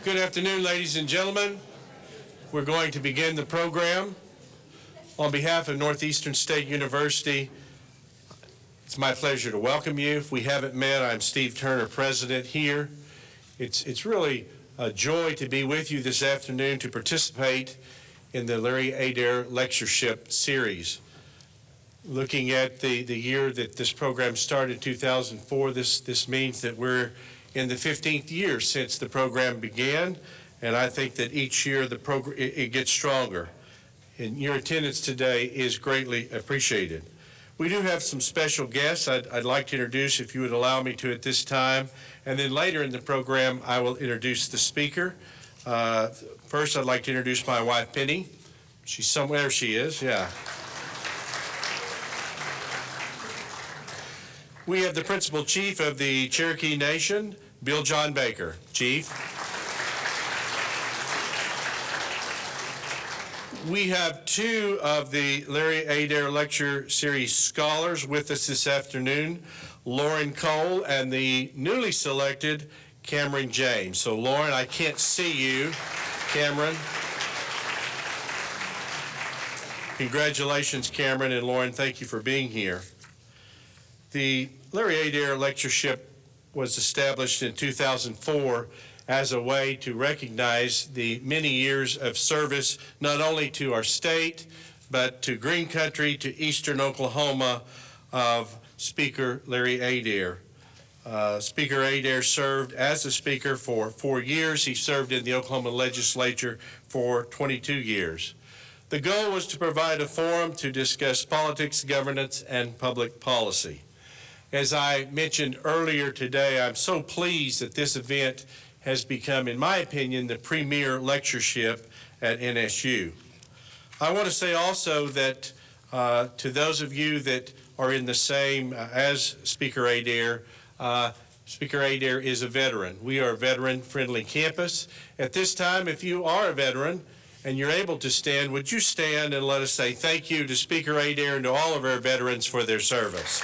Good afternoon, ladies and gentlemen. We're going to begin the program. On behalf of Northeastern State University, it's my pleasure to welcome you. If we haven't met, I'm Steve Turner, president here. It's really a joy to be with you this afternoon to participate in the Larry Adair Lectureship Series. Looking at the year that this program started, 2004, this means that we're in the 15th year since the program began, and I think that each year the program it gets stronger. And your attendance today is greatly appreciated. We do have some special guests I'd like to introduce, if you would allow me to at this time, and then later in the program I will introduce the speaker. First, I'd like to introduce my wife, Penny. She's somewhere. She is, yeah. We have the Principal Chief of the Cherokee Nation, Bill John Baker. Chief. We have two of the Larry Adair Lecture Series scholars with us this afternoon, Lauren Cole and the newly selected Cameron James. So Lauren, I can't see you. Cameron. Congratulations, Cameron, and Lauren, thank you for being here. The Larry Adair Lectureship was established in 2004 as a way to recognize the many years of service, not only to our state, but to Green Country, to Eastern Oklahoma, of Speaker Larry Adair. Speaker Adair served as a speaker for 4 years. He served in the Oklahoma legislature for 22 years. The goal was to provide a forum to discuss politics, governance, and public policy. As I mentioned earlier today, I'm so pleased that this event has become, in my opinion, the premier lectureship at NSU. I want to say also that to those of you that are in the same as Speaker Adair, Speaker Adair is a veteran. We are a veteran-friendly campus. At this time, if you are a veteran and you're able to stand, would you stand and let us say thank you to Speaker Adair and to all of our veterans for their service.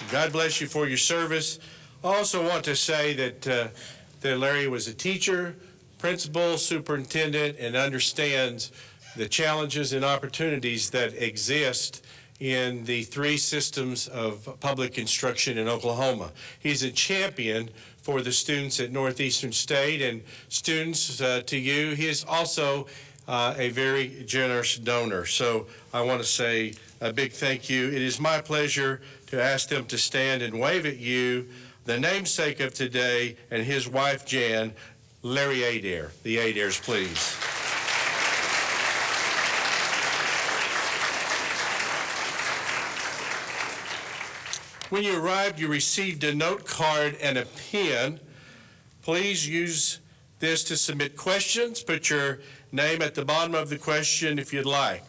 God bless you for your service. I also want to say that Larry was a teacher, principal, superintendent, and understands the challenges and opportunities that exist in the three systems of public instruction in Oklahoma. He's a champion for the students at Northeastern State, and students to you. He is also a very generous donor. So I want to say a big thank you. It is my pleasure to ask them to stand and wave at you, the namesake of today, and his wife, Jan, Larry Adair. The Adairs, please. When you arrived, you received a note card and a pen. Please use this to submit questions. Put your name at the bottom of the question if you'd like.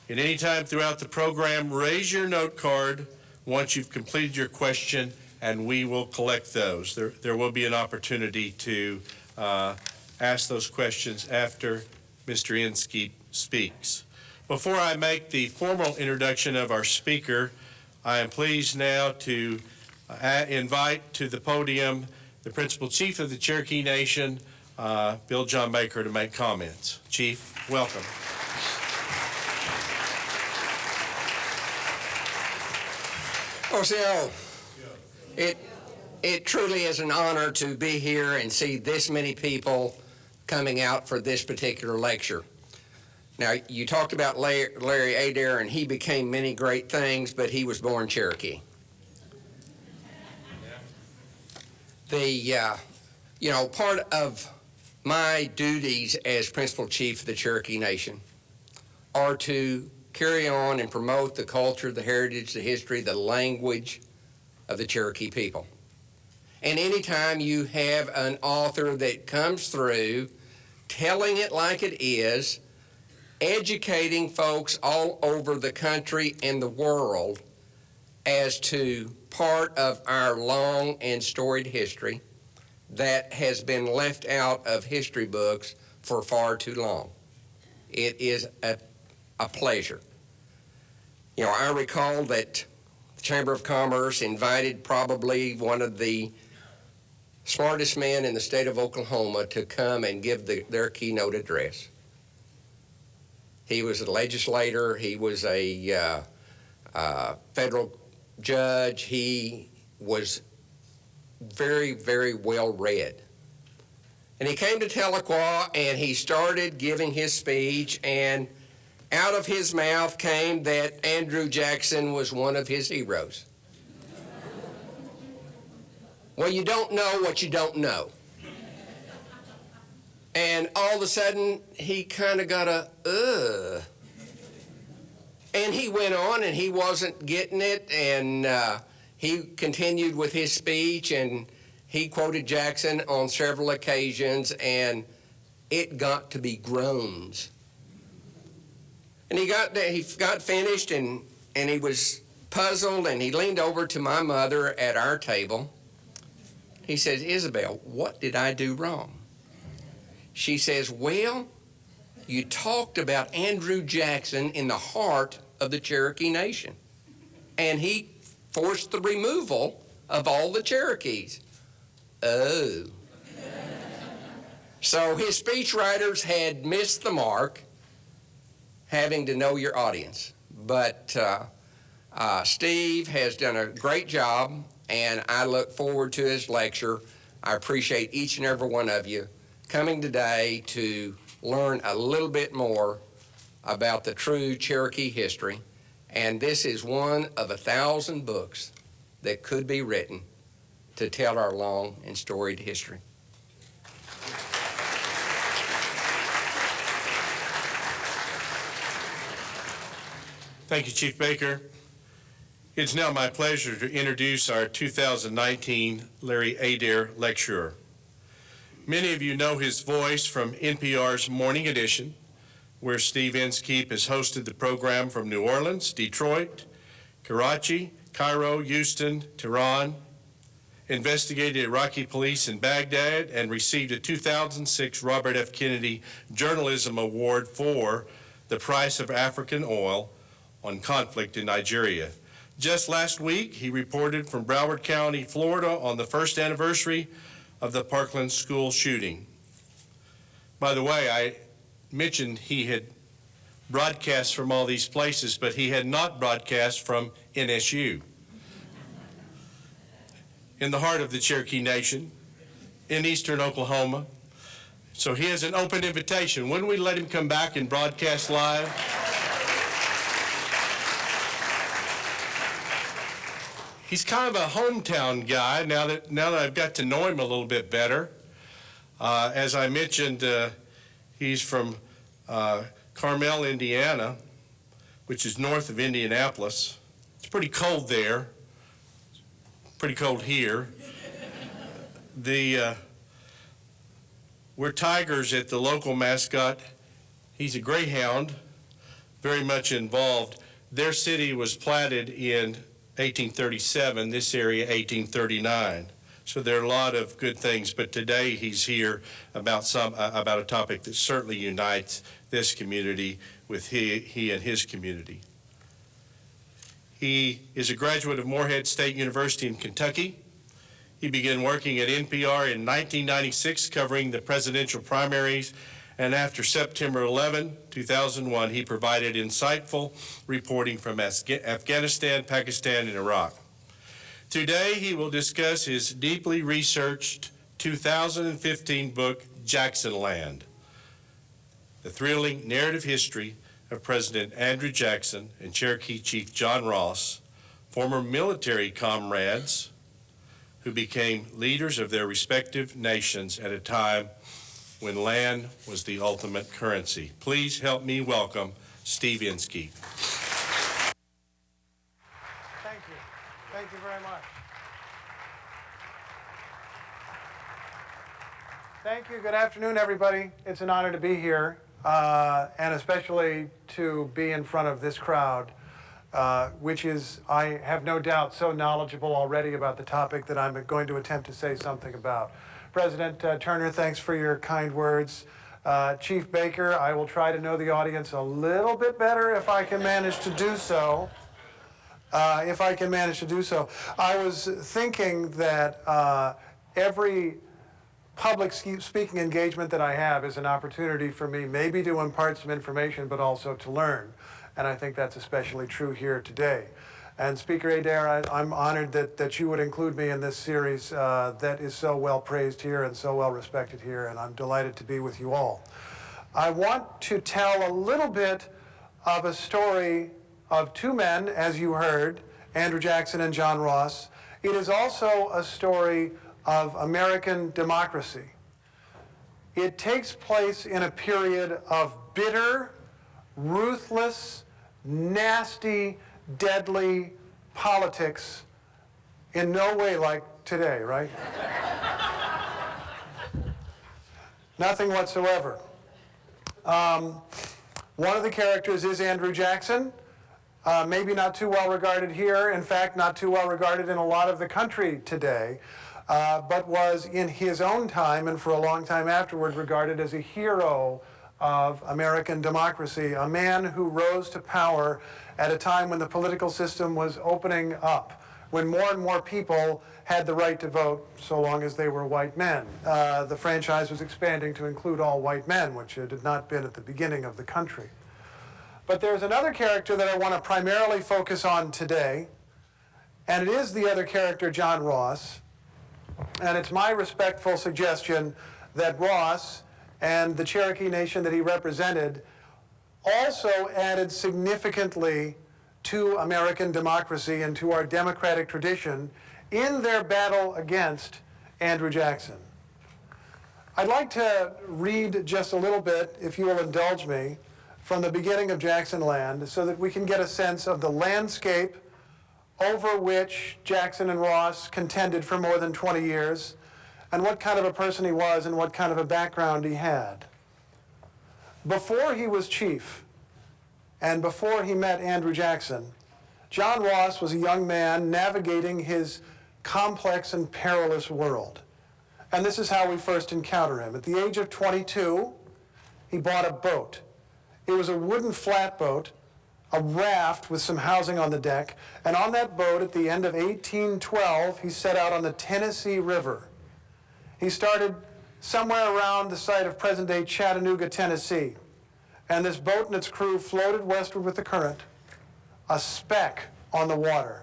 At any time throughout the program, raise your note card once you've completed your question, and we will collect those. There will be an opportunity to ask those questions after Mr. Inskeep speaks. Before I make the formal introduction of our speaker, I am pleased now to invite to the podium the Principal Chief of the Cherokee Nation, Bill John Baker, to make comments. Chief, welcome. OCL, it truly is an honor to be here and see this many people coming out for this particular lecture. Now, you talked about Larry Adair, and he became many great things, but he was born Cherokee. Part of my duties as Principal Chief of the Cherokee Nation are to carry on and promote the culture, the heritage, the history, the language of the Cherokee people. And anytime you have an author that comes through telling it like it is, educating folks all over the country and the world as to part of our long and storied history that has been left out of history books for far too long. It is a pleasure. I recall that the Chamber of Commerce invited probably one of the smartest men in the state of Oklahoma to come and give their keynote address. He was a legislator. He was a federal judge. He was very, very well read. And he came to Tahlequah and he started giving his speech, and out of his mouth came that Andrew Jackson was one of his heroes. Well, you don't know what you don't know. And all of a sudden, he kind of got a, And he went on, and he wasn't getting it, and he continued with his speech, and he quoted Jackson on several occasions, and it got to be groans. And he got finished, and he was puzzled, and he leaned over to my mother at our table. He says, "Isabel, what did I do wrong?" She says, "Well, you talked about Andrew Jackson in the heart of the Cherokee Nation, and he forced the removal of all the Cherokees." Oh. So his speechwriters had missed the mark, having to know your audience. But Steve has done a great job, and I look forward to his lecture. I appreciate each and every one of you coming today to learn a little bit more about the true Cherokee history. And this is one of 1,000 books that could be written to tell our long and storied history. Thank you, Chief Baker. It's now my pleasure to introduce our 2019 Larry Adair Lecturer. Many of you know his voice from NPR's Morning Edition, where Steve Inskeep has hosted the program from New Orleans, Detroit, Karachi, Cairo, Houston, Tehran, investigated Iraqi police in Baghdad, and received a 2006 Robert F. Kennedy Journalism Award for The Price of African Oil on Conflict in Nigeria. Just last week, he reported from Broward County, Florida, on the first anniversary of the Parkland school shooting. By the way, I mentioned he had broadcast from all these places, but he had not broadcast from NSU, in the heart of the Cherokee Nation, in eastern Oklahoma. So he has an open invitation. When we let him come back and broadcast live? He's kind of a hometown guy now that I've got to know him a little bit better. As I mentioned, he's from Carmel, Indiana, which is north of Indianapolis. It's pretty cold there. Pretty cold here. We're Tigers at the local mascot. He's a greyhound, very much involved. Their city was platted in 1837, this area 1839. So there are a lot of good things, but today he's here about a topic that certainly unites this community with he and his community. He is a graduate of Morehead State University in Kentucky. He began working at NPR in 1996, covering the presidential primaries, and after September 11, 2001, he provided insightful reporting from Afghanistan, Pakistan, and Iraq. Today, he will discuss his deeply researched 2015 book, Jacksonland, the thrilling narrative history of President Andrew Jackson and Cherokee Chief John Ross, former military comrades who became leaders of their respective nations at a time when land was the ultimate currency. Please help me welcome Steve Inskeep. Thank you. Thank you very much. Thank you. Good afternoon, everybody. It's an honor to be here, and especially to be in front of this crowd, which is, I have no doubt, so knowledgeable already about the topic that I'm going to attempt to say something about. President Turner, thanks for your kind words. Chief Baker, I will try to know the audience a little bit better if I can manage to do so. if I can manage to do so. I was thinking that every public speaking engagement that I have is an opportunity for me maybe to impart some information, but also to learn. And I think that's especially true here today. And Speaker Adair, I'm honored that you would include me in this series that is so well praised here and so well respected here, and I'm delighted to be with you all. I want to tell a little bit of a story of two men, as you heard, Andrew Jackson and John Ross. It is also a story of American democracy. It takes place in a period of bitter, ruthless, nasty, deadly politics, in no way like today, right? Nothing whatsoever. One of the characters is Andrew Jackson, maybe not too well regarded here, in fact, not too well regarded in a lot of the country today, but was in his own time and for a long time afterward regarded as a hero of American democracy, a man who rose to power at a time when the political system was opening up, when more and more people had the right to vote so long as they were white men. The franchise was expanding to include all white men, which it had not been at the beginning of the country. But there's another character that I want to primarily focus on today, and it is the other character, John Ross. And it's my respectful suggestion that Ross and the Cherokee Nation that he represented also added significantly to American democracy and to our democratic tradition in their battle against Andrew Jackson. I'd like to read just a little bit, if you will indulge me, from the beginning of Jacksonland so that we can get a sense of the landscape over which Jackson and Ross contended for more than 20 years, and what kind of a person he was and what kind of a background he had. Before he was chief, and before he met Andrew Jackson, John Ross was a young man navigating his complex and perilous world. And this is how we first encounter him. At the age of 22, he bought a boat. It was a wooden flatboat, a raft with some housing on the deck, and on that boat at the end of 1812, he set out on the Tennessee River. He started somewhere around the site of present-day Chattanooga, Tennessee, and this boat and its crew floated westward with the current, a speck on the water,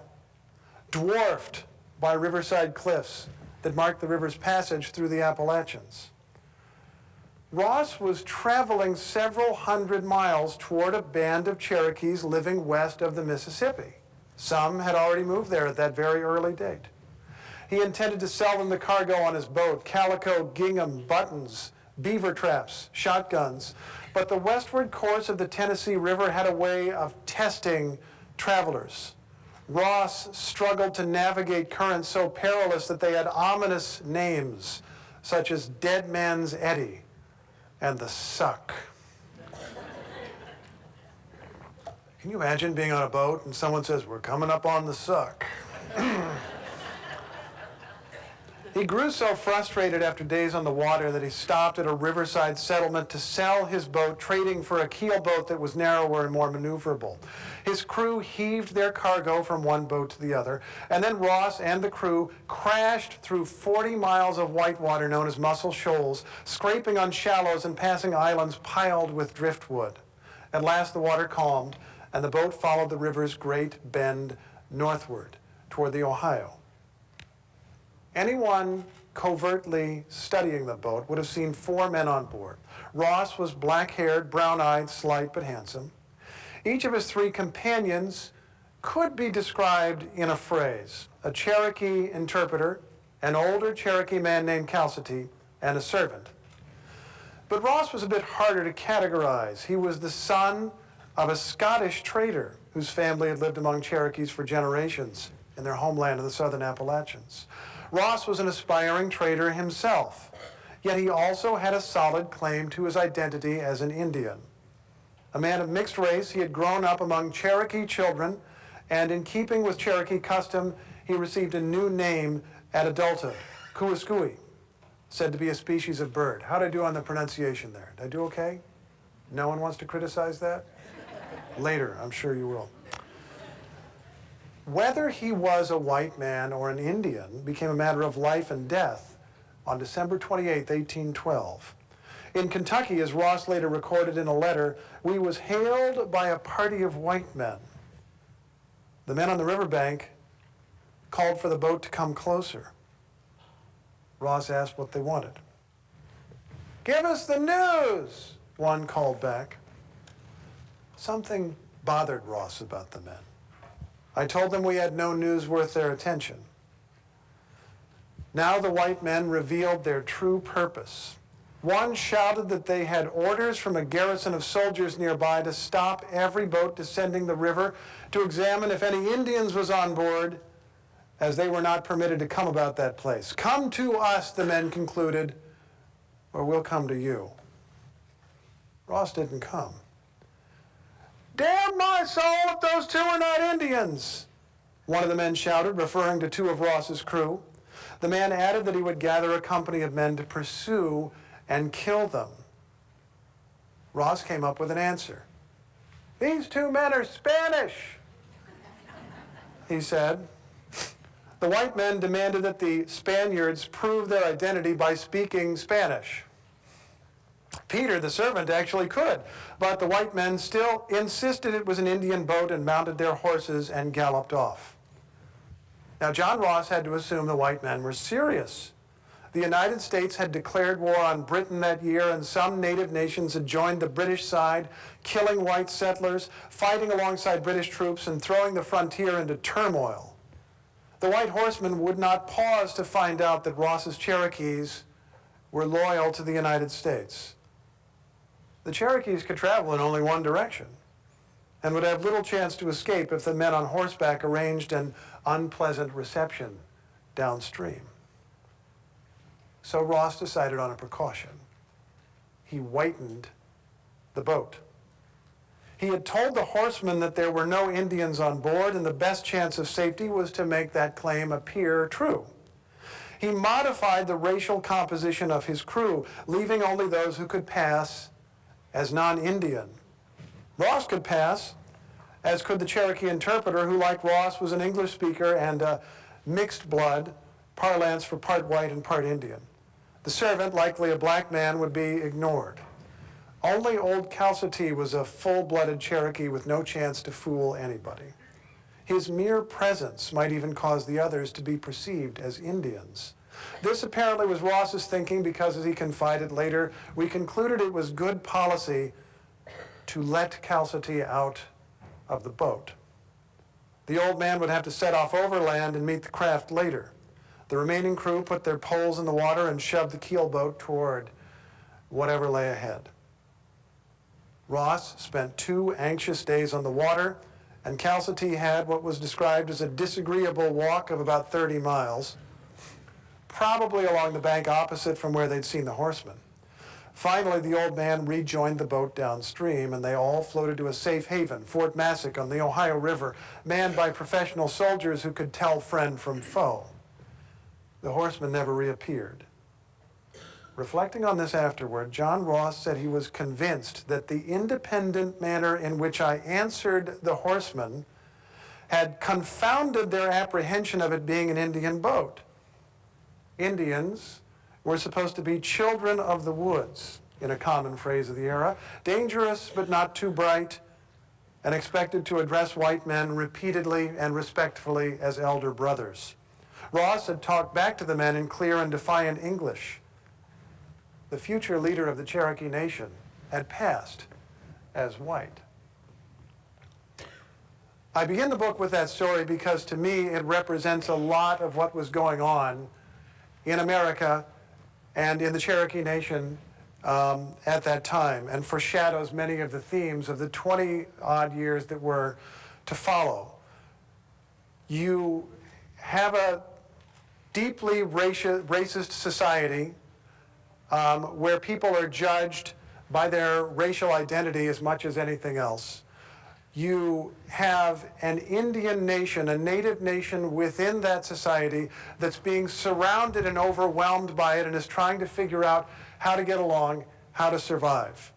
dwarfed by riverside cliffs that marked the river's passage through the Appalachians. Ross was traveling several hundred miles toward a band of Cherokees living west of the Mississippi. Some had already moved there at that very early date. He intended to sell them the cargo on his boat: calico, gingham, buttons, beaver traps, shotguns. But the westward course of the Tennessee River had a way of testing travelers. Ross struggled to navigate currents so perilous that they had ominous names, such as Dead Man's Eddy and the Suck. Can you imagine being on a boat and someone says, "We're coming up on the Suck"? He grew so frustrated after days on the water that he stopped at a riverside settlement to sell his boat, trading for a keel boat that was narrower and more maneuverable. His crew heaved their cargo from one boat to the other, and then Ross and the crew crashed through 40 miles of whitewater known as Muscle Shoals, scraping on shallows and passing islands piled with driftwood. At last the water calmed, and the boat followed the river's great bend northward toward the Ohio. Anyone covertly studying the boat would have seen 4 men on board. Ross was black-haired, brown-eyed, slight but handsome. Each of his 3 companions could be described in a phrase: a Cherokee interpreter, an older Cherokee man named Calcity, and a servant. But Ross was a bit harder to categorize. He was the son of a Scottish trader whose family had lived among Cherokees for generations in their homeland in the southern Appalachians. Ross was an aspiring trader himself, yet he also had a solid claim to his identity as an Indian. A man of mixed race, he had grown up among Cherokee children, and in keeping with Cherokee custom, he received a new name at adulthood, Kuaskui, said to be a species of bird. How'd I do on the pronunciation there? Did I do okay? No one wants to criticize that? Later, I'm sure you will. Whether he was a white man or an Indian became a matter of life and death on December 28, 1812. In Kentucky, as Ross later recorded in a letter, we was hailed by a party of white men. The men on the riverbank called for the boat to come closer. Ross asked what they wanted. "Give us the news," one called back. Something bothered Ross about the men. "I told them we had no news worth their attention." Now the white men revealed their true purpose. One shouted that they had orders from a garrison of soldiers nearby to stop every boat descending the river to examine if any Indians was on board, as they were not permitted to come about that place. "Come to us," the men concluded, "or we'll come to you." Ross didn't come. "Damn my soul if those two are not Indians," one of the men shouted, referring to two of Ross's crew. The man added that he would gather a company of men to pursue and kill them. Ross came up with an answer. "These two men are Spanish," he said. The white men demanded that the Spaniards prove their identity by speaking Spanish. Peter, the servant, actually could, but the white men still insisted it was an Indian boat and mounted their horses and galloped off. Now, John Ross had to assume the white men were serious. The United States had declared war on Britain that year, and some native nations had joined the British side, killing white settlers, fighting alongside British troops, and throwing the frontier into turmoil. The white horsemen would not pause to find out that Ross's Cherokees were loyal to the United States. The Cherokees could travel in only one direction and would have little chance to escape if the men on horseback arranged an unpleasant reception downstream. So Ross decided on a precaution. He whitened the boat. He had told the horsemen that there were no Indians on board, and the best chance of safety was to make that claim appear true. He modified the racial composition of his crew, leaving only those who could pass as non-Indian. Ross could pass, as could the Cherokee interpreter, who, like Ross, was an English speaker and a mixed blood, parlance for part white and part Indian. The servant, likely a black man, would be ignored. Only old Calcetee was a full-blooded Cherokee with no chance to fool anybody. His mere presence might even cause the others to be perceived as Indians. This apparently was Ross's thinking because, as he confided later, we concluded it was good policy to let Calcetee out of the boat. The old man would have to set off overland and meet the craft later. The remaining crew put their poles in the water and shoved the keelboat toward whatever lay ahead. Ross spent 2 anxious days on the water, and Calcetee had what was described as a disagreeable walk of about 30 miles, probably along the bank opposite from where they'd seen the horsemen. Finally, the old man rejoined the boat downstream, and they all floated to a safe haven, Fort Massac on the Ohio River, manned by professional soldiers who could tell friend from foe. The horsemen never reappeared. Reflecting on this afterward, John Ross said he was convinced that the independent manner in which I answered the horsemen had confounded their apprehension of it being an Indian boat. Indians were supposed to be children of the woods, in a common phrase of the era, dangerous but not too bright, and expected to address white men repeatedly and respectfully as elder brothers. Ross had talked back to the men in clear and defiant English. The future leader of the Cherokee Nation had passed as white. I begin the book with that story because, to me, it represents a lot of what was going on in America and in the Cherokee Nation at that time, and foreshadows many of the themes of the 20-odd years that were to follow. You have a deeply racist society where people are judged by their racial identity as much as anything else. You have an Indian nation, a native nation within that society that's being surrounded and overwhelmed by it and is trying to figure out how to get along, how to survive.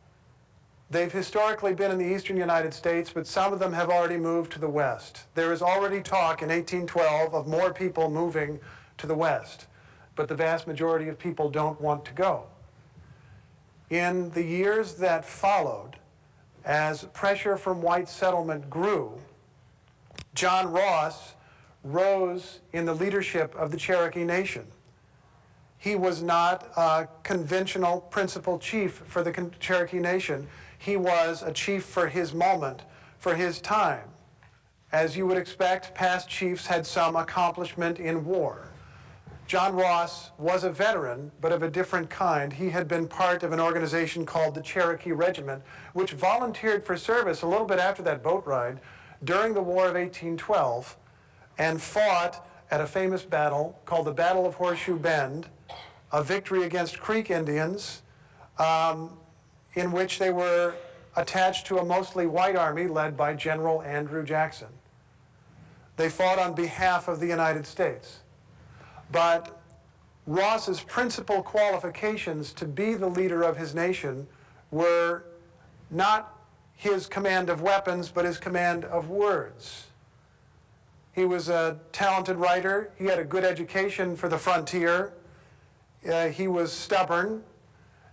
They've historically been in the eastern United States, but some of them have already moved to the west. There is already talk in 1812 of more people moving to the west, but the vast majority of people don't want to go. In the years that followed, as pressure from white settlement grew, John Ross rose in the leadership of the Cherokee Nation. He was not a conventional principal chief for the Cherokee Nation. He was a chief for his moment, for his time. As you would expect, past chiefs had some accomplishment in war. John Ross was a veteran, but of a different kind. He had been part of an organization called the Cherokee Regiment, which volunteered for service a little bit after that boat ride during the War of 1812 and fought at a famous battle called the Battle of Horseshoe Bend, a victory against Creek Indians, in which they were attached to a mostly white army led by General Andrew Jackson. They fought on behalf of the United States. But Ross's principal qualifications to be the leader of his nation were not his command of weapons, but his command of words. He was a talented writer. He had a good education for the frontier. He was stubborn.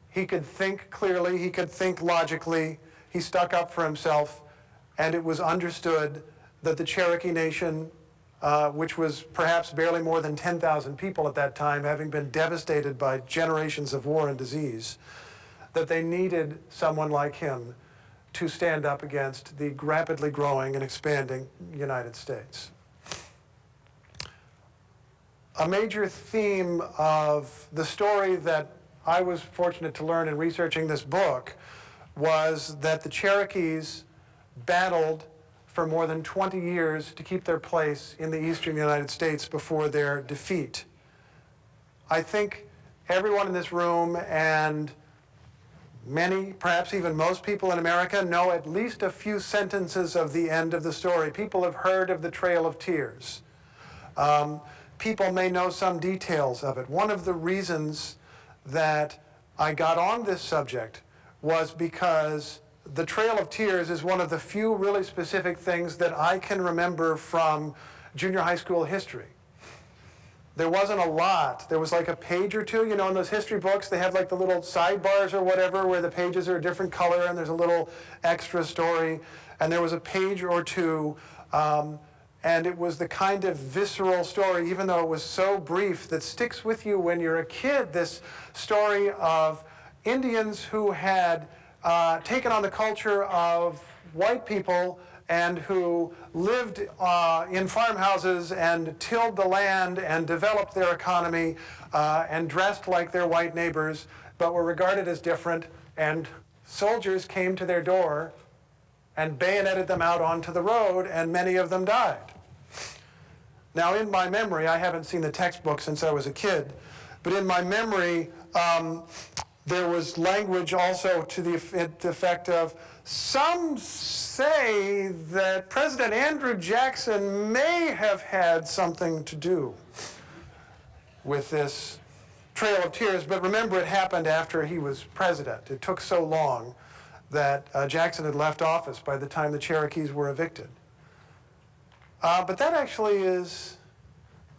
He could think clearly. He could think logically. He stuck up for himself, and it was understood that the Cherokee Nation, which was perhaps barely more than 10,000 people at that time, having been devastated by generations of war and disease, that they needed someone like him to stand up against the rapidly growing and expanding United States. A major theme of the story that I was fortunate to learn in researching this book was that the Cherokees battled for more than 20 years to keep their place in the eastern United States before their defeat. I think everyone in this room and many, perhaps even most people in America know at least a few sentences of the end of the story. People have heard of the Trail of Tears. People may know some details of it. One of the reasons that I got on this subject was because the Trail of Tears is one of the few really specific things that I can remember from junior high school history. There wasn't a lot. There was like a page or two, in those history books, they have like the little sidebars or whatever where the pages are a different color and there's a little extra story. And there was a page or two, and it was the kind of visceral story, even though it was so brief, that sticks with you when you're a kid, this story of Indians who had taken on the culture of white people and who lived in farmhouses and tilled the land and developed their economy and dressed like their white neighbors, but were regarded as different, and soldiers came to their door and bayoneted them out onto the road, and many of them died. Now, in my memory, I haven't seen the textbook since I was a kid, but in my memory, there was language also to the effect of, some say that President Andrew Jackson may have had something to do with this Trail of Tears, but remember, it happened after he was president. It took so long that Jackson had left office by the time the Cherokees were evicted. But that actually is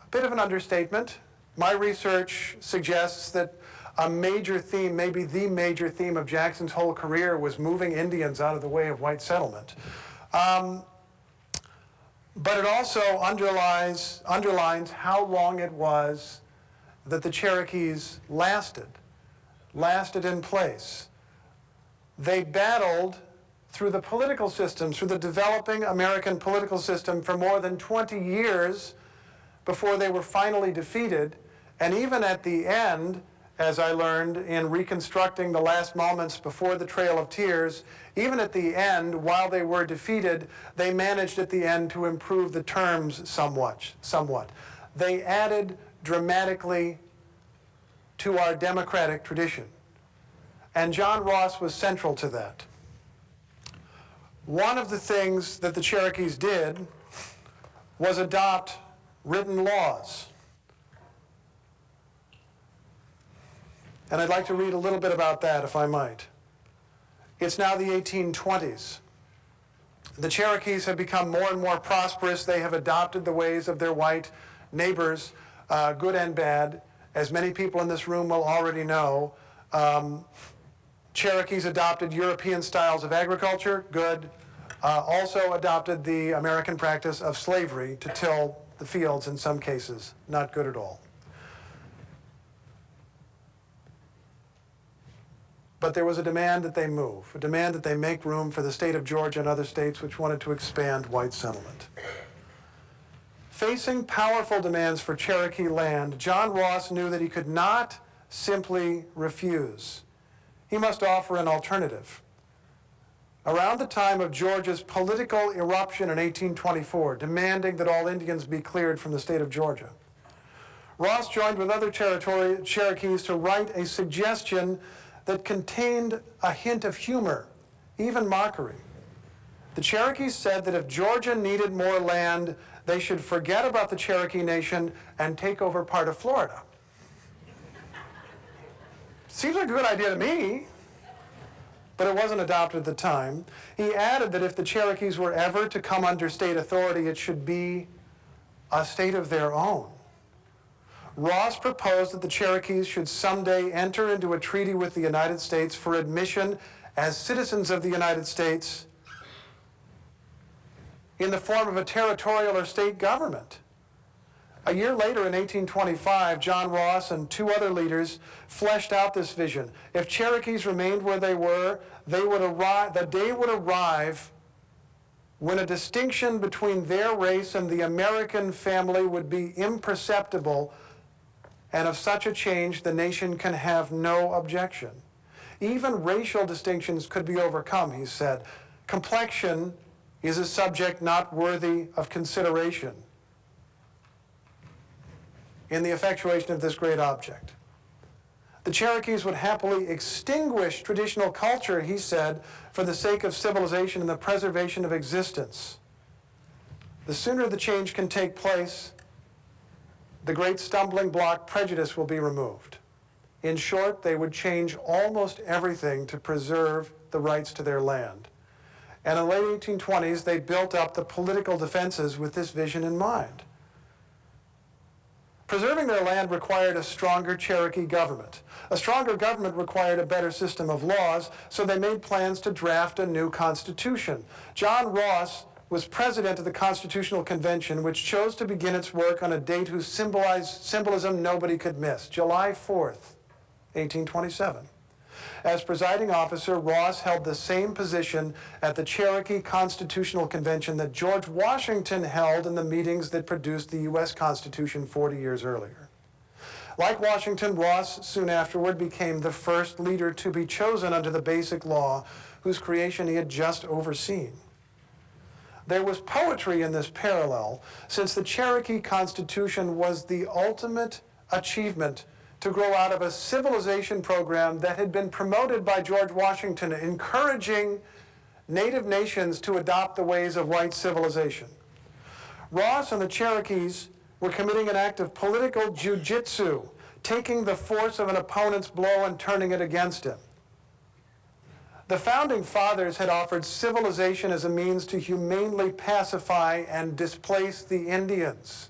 a bit of an understatement. My research suggests that a major theme, maybe the major theme of Jackson's whole career, was moving Indians out of the way of white settlement. But it also underlines how long it was that the Cherokees lasted in place. They battled through the political system, through the developing American political system, for more than 20 years before they were finally defeated. And even at the end, as I learned in reconstructing the last moments before the Trail of Tears, even at the end, while they were defeated, they managed at the end to improve the terms somewhat. They added dramatically to our democratic tradition. And John Ross was central to that. One of the things that the Cherokees did was adopt written laws. And I'd like to read a little bit about that, if I might. It's now the 1820s. The Cherokees have become more and more prosperous. They have adopted the ways of their white neighbors, good and bad. As many people in this room will already know, Cherokees adopted European styles of agriculture, good. Also adopted the American practice of slavery to till the fields in some cases, not good at all. But there was a demand that they move, a demand that they make room for the state of Georgia and other states which wanted to expand white settlement. Facing powerful demands for Cherokee land, John Ross knew that he could not simply refuse. He must offer an alternative. Around the time of Georgia's political eruption in 1824, demanding that all Indians be cleared from the state of Georgia, Ross joined with other Cherokees to write a suggestion that contained a hint of humor, even mockery. The Cherokees said that if Georgia needed more land, they should forget about the Cherokee Nation and take over part of Florida. Seems like a good idea to me, but it wasn't adopted at the time. He added that if the Cherokees were ever to come under state authority, it should be a state of their own. Ross proposed that the Cherokees should someday enter into a treaty with the United States for admission as citizens of the United States in the form of a territorial or state government. A year later, in 1825, John Ross and two other leaders fleshed out this vision. If Cherokees remained where they were, the day would arrive when a distinction between their race and the American family would be imperceptible, and of such a change, the nation can have no objection. Even racial distinctions could be overcome, he said. Complexion is a subject not worthy of consideration in the effectuation of this great object. The Cherokees would happily extinguish traditional culture, he said, for the sake of civilization and the preservation of existence. The sooner the change can take place, the great stumbling block, prejudice, will be removed. In short, they would change almost everything to preserve the rights to their land. And in the late 1820s, they built up the political defenses with this vision in mind. Preserving their land required a stronger Cherokee government. A stronger government required a better system of laws, so they made plans to draft a new constitution. John Ross was president of the Constitutional Convention, which chose to begin its work on a date whose symbolism nobody could miss, July 4th, 1827. As presiding officer, Ross held the same position at the Cherokee Constitutional Convention that George Washington held in the meetings that produced the U.S. Constitution 40 years earlier. Like Washington, Ross soon afterward became the first leader to be chosen under the Basic Law, whose creation he had just overseen. There was poetry in this parallel, since the Cherokee Constitution was the ultimate achievement to grow out of a civilization program that had been promoted by George Washington, encouraging native nations to adopt the ways of white civilization. Ross and the Cherokees were committing an act of political jiu-jitsu, taking the force of an opponent's blow and turning it against him. The Founding Fathers had offered civilization as a means to humanely pacify and displace the Indians.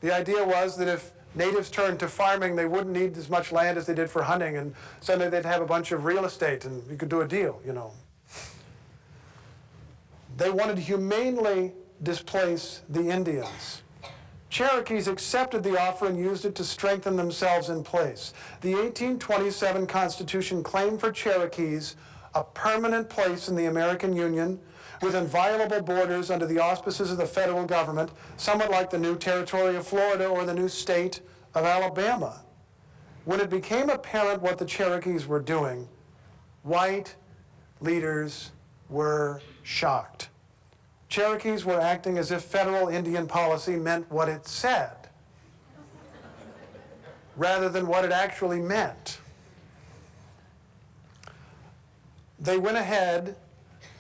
The idea was that if natives turned to farming, they wouldn't need as much land as they did for hunting, and suddenly they'd have a bunch of real estate and you could do a deal, you know. They wanted to humanely displace the Indians. Cherokees accepted the offer and used it to strengthen themselves in place. The 1827 Constitution claimed for Cherokees a permanent place in the American Union with inviolable borders under the auspices of the federal government, somewhat like the new territory of Florida or the new state of Alabama. When it became apparent what the Cherokees were doing, white leaders were shocked. Cherokees were acting as if federal Indian policy meant what it said, rather than what it actually meant. They went ahead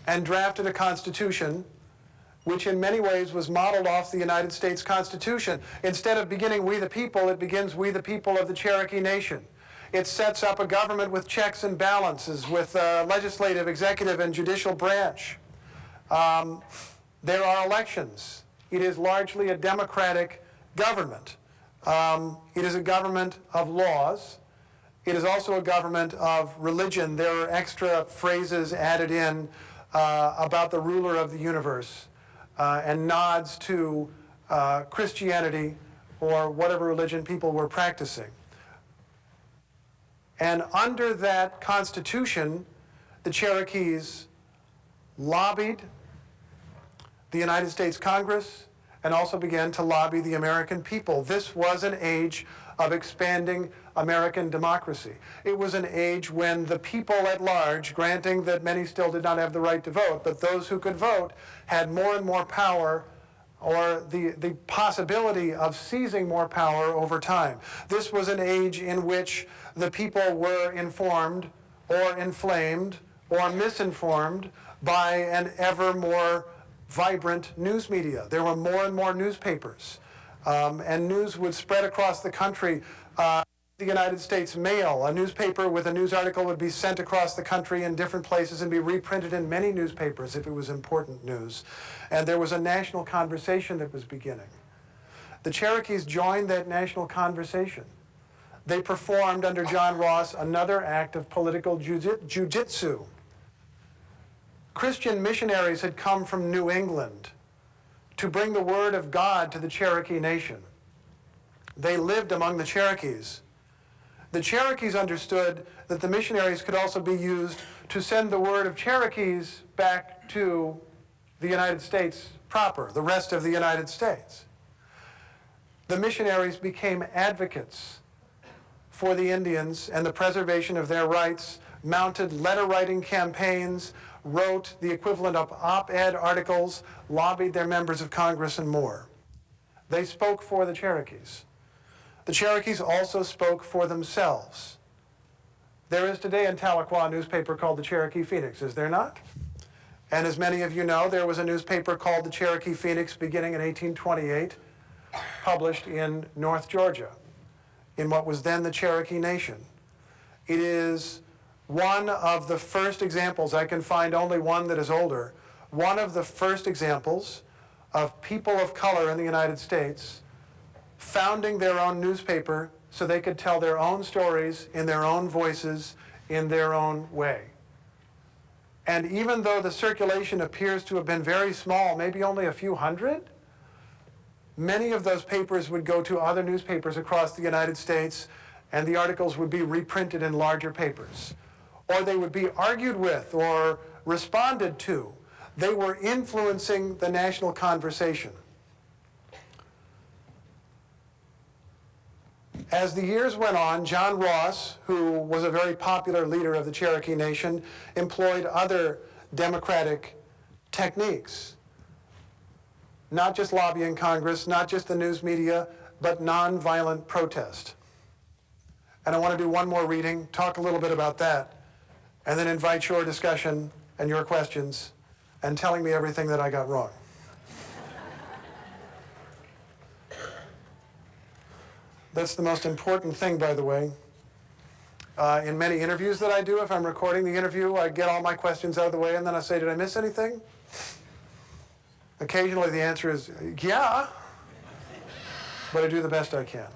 and drafted a constitution which in many ways was modeled off the United States Constitution. Instead of beginning "We the People," it begins "We the People of the Cherokee Nation." It sets up a government with checks and balances, with legislative, executive, and judicial branch. There are elections. It is largely a democratic government. It is a government of laws. It is also a government of religion. There are extra phrases added in about the ruler of the universe and nods to Christianity or whatever religion people were practicing. And under that Constitution, the Cherokees lobbied the United States Congress and also began to lobby the American people. This was an age of expanding American democracy. It was an age when the people at large, granting that many still did not have the right to vote, but those who could vote had more and more power, or the possibility of seizing more power over time. This was an age in which the people were informed or inflamed or misinformed by an ever more vibrant news media. There were more and more newspapers, and news would spread across the country. The United States Mail, a newspaper with a news article would be sent across the country in different places and be reprinted in many newspapers if it was important news. And there was a national conversation that was beginning. The Cherokees joined that national conversation. They performed under John Ross another act of political jujitsu. Christian missionaries had come from New England to bring the word of God to the Cherokee nation. They lived among the Cherokees. The Cherokees understood that the missionaries could also be used to send the word of Cherokees back to the United States proper, the rest of the United States. The missionaries became advocates for the Indians and the preservation of their rights, mounted letter-writing campaigns, wrote the equivalent of op-ed articles, lobbied their members of Congress, and more. They spoke for the Cherokees. The Cherokees also spoke for themselves. There is today in Tahlequah a newspaper called the Cherokee Phoenix, is there not? And as many of you know, there was a newspaper called the Cherokee Phoenix beginning in 1828, published in North Georgia, in what was then the Cherokee Nation. It is one of the first examples, I can find only one that is older, one of the first examples of people of color in the United States founding their own newspaper so they could tell their own stories in their own voices, in their own way. And even though the circulation appears to have been very small, maybe only a few hundred, many of those papers would go to other newspapers across the United States, and the articles would be reprinted in larger papers. Or they would be argued with or responded to. They were influencing the national conversation. As the years went on, John Ross, who was a very popular leader of the Cherokee Nation, employed other democratic techniques. Not just lobbying Congress, not just the news media, but nonviolent protest. And I want to do one more reading, talk a little bit about that, and then invite your discussion and your questions and telling me everything that I got wrong. That's the most important thing, by the way. In many interviews that I do, if I'm recording the interview, I get all my questions out of the way, and then I say, did I miss anything? Occasionally the answer is, yeah, but I do the best I can.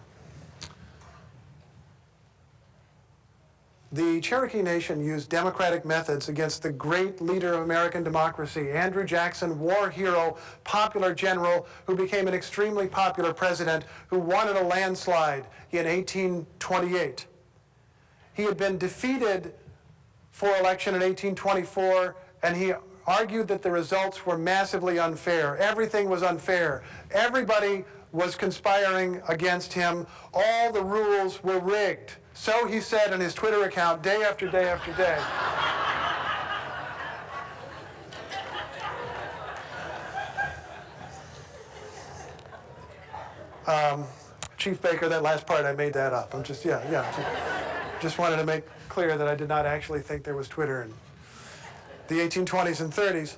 The Cherokee Nation used democratic methods against the great leader of American democracy, Andrew Jackson, war hero, popular general, who became an extremely popular president, who won in a landslide in 1828. He had been defeated for election in 1824, and he argued that the results were massively unfair. Everything was unfair. Everybody was conspiring against him. All the rules were rigged. So he said in his Twitter account day after day after day. Chief Baker, that last part, I made that up. I'm just, just wanted to make clear that I did not actually think there was Twitter in the 1820s and 30s.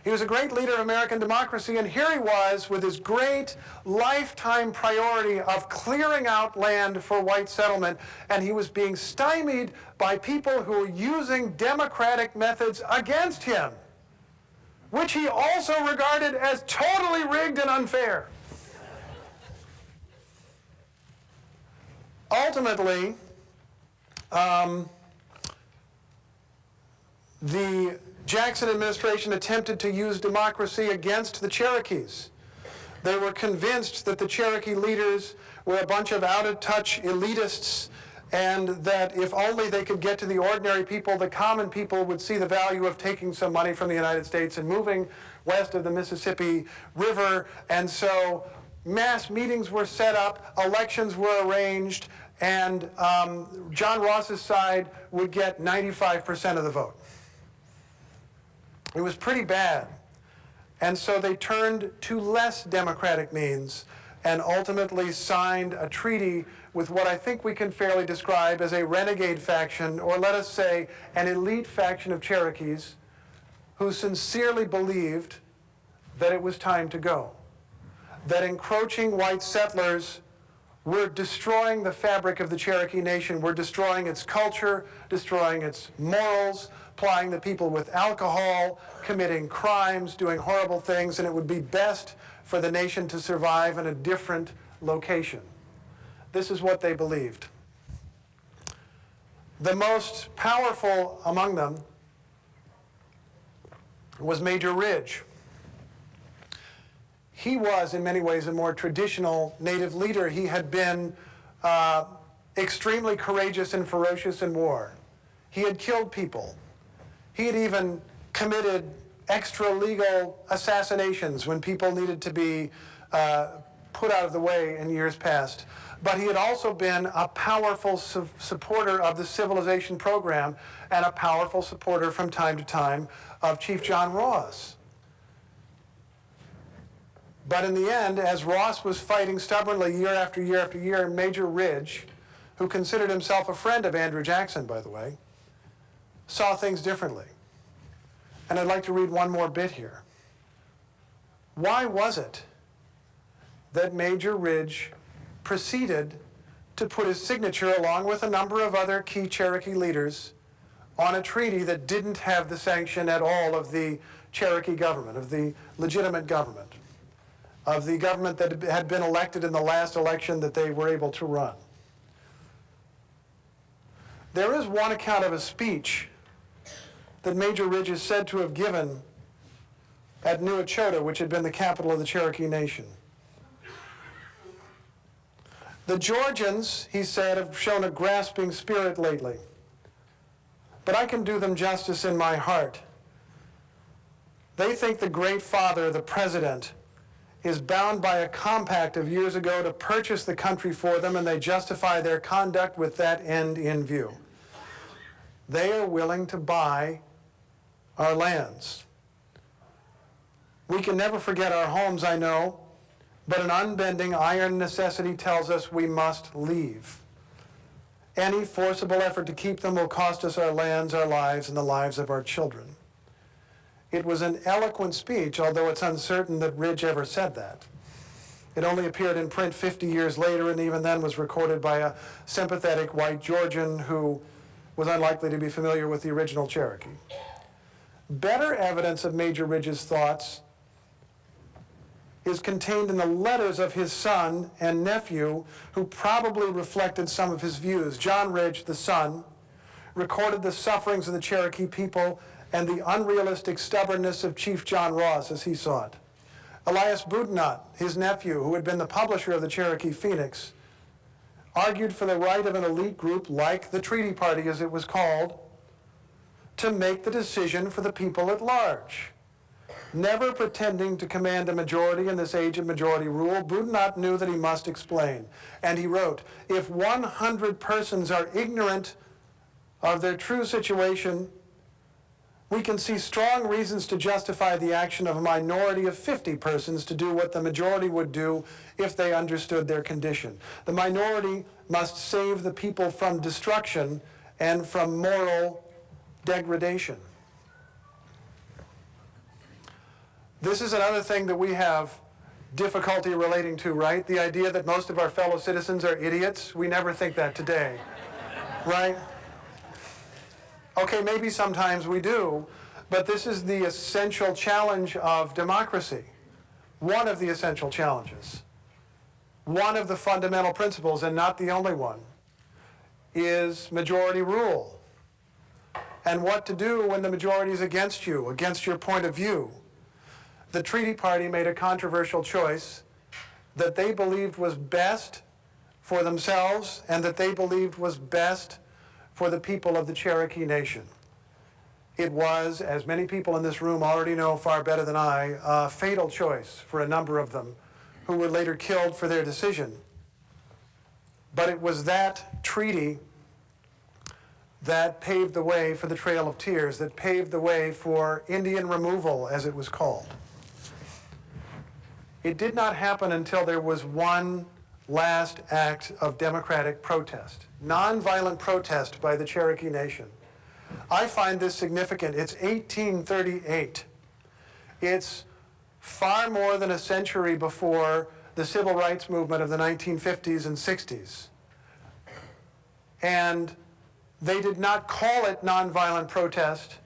He was a great leader of American democracy, and here he was with his great lifetime priority of clearing out land for white settlement, and he was being stymied by people who were using democratic methods against him, which he also regarded as totally rigged and unfair. Ultimately, the Jackson administration attempted to use democracy against the Cherokees. They were convinced that the Cherokee leaders were a bunch of out-of-touch elitists, and that if only they could get to the ordinary people, the common people would see the value of taking some money from the United States and moving west of the Mississippi River. And so mass meetings were set up, elections were arranged, and John Ross's side would get 95% of the vote. It was pretty bad. And so they turned to less democratic means and ultimately signed a treaty with what I think we can fairly describe as a renegade faction, or let us say an elite faction of Cherokees who sincerely believed that it was time to go, that encroaching white settlers were destroying the fabric of the Cherokee Nation, were destroying its culture, destroying its morals, plying the people with alcohol, committing crimes, doing horrible things, and it would be best for the nation to survive in a different location. This is what they believed. The most powerful among them was Major Ridge. He was, in many ways, a more traditional Native leader. He had been extremely courageous and ferocious in war. He had killed people. He had even committed extra-legal assassinations when people needed to be put out of the way in years past. But he had also been a powerful supporter of the civilization program and a powerful supporter from time to time of Chief John Ross. But in the end, as Ross was fighting stubbornly year after year after year, Major Ridge, who considered himself a friend of Andrew Jackson, by the way, saw things differently. And I'd like to read one more bit here. Why was it that Major Ridge proceeded to put his signature, along with a number of other key Cherokee leaders, on a treaty that didn't have the sanction at all of the Cherokee government, of the legitimate government, of the government that had been elected in the last election that they were able to run? There is one account of a speech that Major Ridge is said to have given at New Echota, which had been the capital of the Cherokee Nation. The Georgians, he said, have shown a grasping spirit lately, but I can do them justice in my heart. They think the Great Father, the President, is bound by a compact of years ago to purchase the country for them, and they justify their conduct with that end in view. They are willing to buy our lands. We can never forget our homes, I know, but an unbending iron necessity tells us we must leave. Any forcible effort to keep them will cost us our lands, our lives, and the lives of our children. It was an eloquent speech, although it's uncertain that Ridge ever said that. It only appeared in print 50 years later, and even then was recorded by a sympathetic white Georgian who was unlikely to be familiar with the original Cherokee. Better evidence of Major Ridge's thoughts is contained in the letters of his son and nephew, who probably reflected some of his views. John Ridge, the son, recorded the sufferings of the Cherokee people and the unrealistic stubbornness of Chief John Ross as he saw it. Elias Boudinot, his nephew, who had been the publisher of the Cherokee Phoenix, argued for the right of an elite group like the Treaty Party, as it was called, to make the decision for the people at large. Never pretending to command a majority in this age of majority rule, Boudinot knew that he must explain. And he wrote, if 100 persons are ignorant of their true situation, we can see strong reasons to justify the action of a minority of 50 persons to do what the majority would do if they understood their condition. The minority must save the people from destruction and from moral degradation. This is another thing that we have difficulty relating to, right? The idea that most of our fellow citizens are idiots. We never think that today, right? Okay, maybe sometimes we do, but this is the essential challenge of democracy. One of the essential challenges. One of the fundamental principles, and not the only one, is majority rule. And what to do when the majority is against you, against your point of view. The Treaty Party made a controversial choice that they believed was best for themselves and that they believed was best for the people of the Cherokee Nation. It was, as many people in this room already know far better than I, a fatal choice for a number of them who were later killed for their decision. But it was that treaty that paved the way for the Trail of Tears, that paved the way for Indian removal, as it was called. It did not happen until there was one last act of democratic protest, nonviolent protest by the Cherokee Nation. I find this significant. It's 1838. It's far more than a century before the civil rights movement of the 1950s and 60s. And they did not call it nonviolent protest,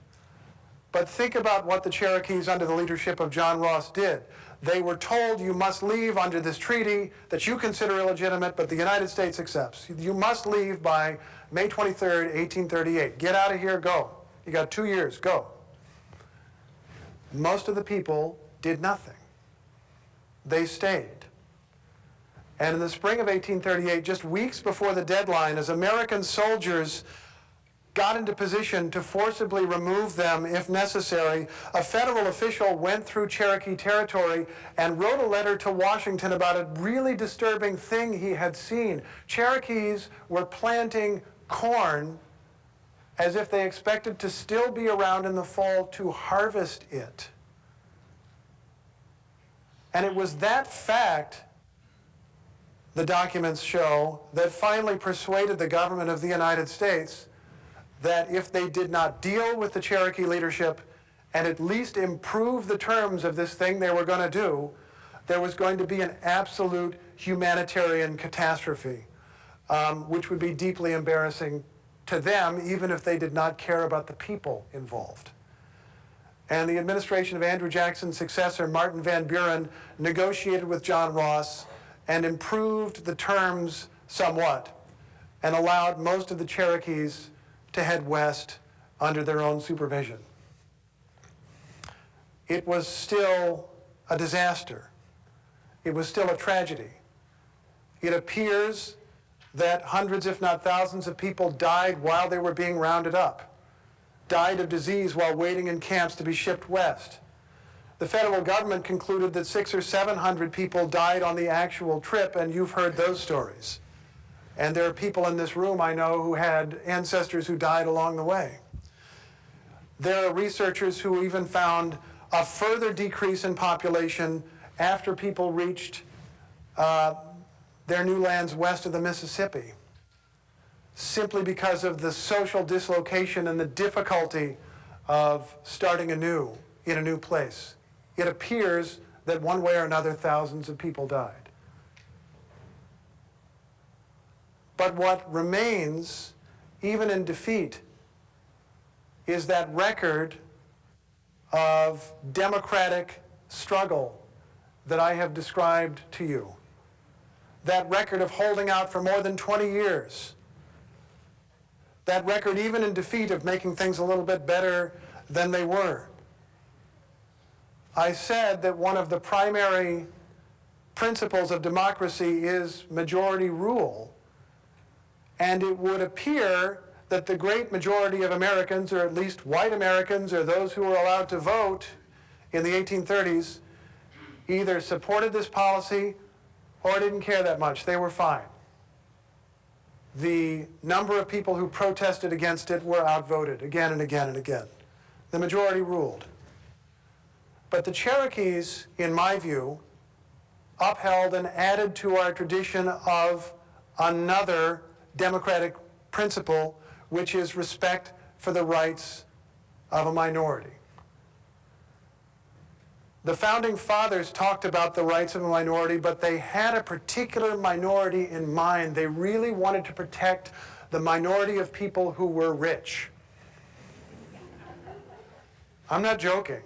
but think about what the Cherokees under the leadership of John Ross did. They were told, you must leave under this treaty that you consider illegitimate, but the United States accepts. You must leave by May 23rd, 1838. Get out of here, go. You got 2 years, go. Most of the people did nothing. They stayed. And in the spring of 1838, just weeks before the deadline, as American soldiers got into position to forcibly remove them if necessary, a federal official went through Cherokee territory and wrote a letter to Washington about a really disturbing thing he had seen. Cherokees were planting corn as if they expected to still be around in the fall to harvest it. And it was that fact, the documents show, that finally persuaded the government of the United States that if they did not deal with the Cherokee leadership and at least improve the terms of this thing they were going to do, there was going to be an absolute humanitarian catastrophe, which would be deeply embarrassing to them, even if they did not care about the people involved. And the administration of Andrew Jackson's successor, Martin Van Buren, negotiated with John Ross and improved the terms somewhat and allowed most of the Cherokees to head west under their own supervision. It was still a disaster. It was still a tragedy. It appears that hundreds, if not thousands, of people died while they were being rounded up, died of disease while waiting in camps to be shipped west. The federal government concluded that 600 or 700 people died on the actual trip, and you've heard those stories. And there are people in this room I know who had ancestors who died along the way. There are researchers who even found a further decrease in population after people reached their new lands west of the Mississippi, simply because of the social dislocation and the difficulty of starting anew in a new place. It appears that one way or another, thousands of people died. But what remains, even in defeat, is that record of democratic struggle that I have described to you. That record of holding out for more than 20 years. That record, even in defeat, of making things a little bit better than they were. I said that one of the primary principles of democracy is majority rule. And it would appear that the great majority of Americans, or at least white Americans, or those who were allowed to vote in the 1830s, either supported this policy or didn't care that much. They were fine. The number of people who protested against it were outvoted again and again and again. The majority ruled. But the Cherokees, in my view, upheld and added to our tradition of another democratic principle, which is respect for the rights of a minority. The Founding Fathers talked about the rights of a minority, but they had a particular minority in mind. They really wanted to protect the minority of people who were rich. I'm not joking.